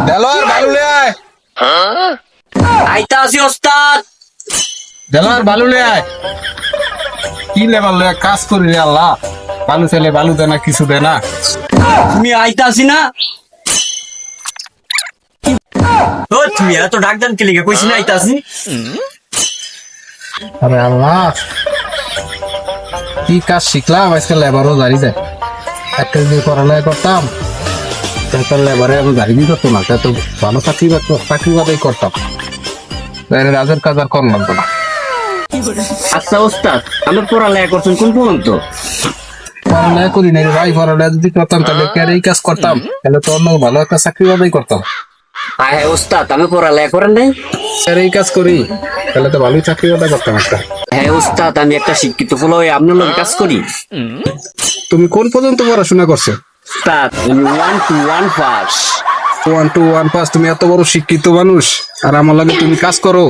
দেলোয়ার বালু লে আয়। আইতা আছি ওস্তাদ। দেলোয়ার বালু লে আয়। কি লেবার লয়ে কাজ করি রে আল্লাহ, বালু ছেলে বালু দে না, কিছু দে না। তুমি আইতা আছি না? ও তুমি এত ডাক দেন কে লিগে? কইছি না আইতা আছি। আরে আল্লাহ, কি কাজ শিখলাম আজকে, লেবারও দাঁড়িয়ে যায়। একটা যদি পড়ালেখা করতাম তাহলে লেবারে আমি দাঁড়িয়ে করতো না, তো ভালো চাকরি বাদাই করতাম। রাজের কাজ আর করলাম তো না। আচ্ছা ওস্তাদ, আমি পড়ালেখা করছেন কোন পর্যন্ত? পড়ালেখা করি নাই রে ভাই, পড়ালেখা যদি করতাম তাহলে কি আর এই কাজ করতাম? তাহলে তো অন্য ভালো একটা চাকরি বাদাই করতাম। হ্যাঁ ওস্তাদ, আমি পড়ালেখা করেন নাই। আর এই কাজ করি তাহলে তো ভালোই চাকরি বাদাই করতাম একটা। হ্যাঁ ওস্তাদ, আমি একটা শিক্ষিত পোলা হয়ে আপনার লগে কাজ করি। তুমি কোন পর্যন্ত পড়াশোনা করছো? ওস্তাদ আমি 1 to 1 পাস। 1 to 1 pass? তুমি এত বড় শিক্ষিত মানুষ আর আমার লাগে তুমি কাজ করো?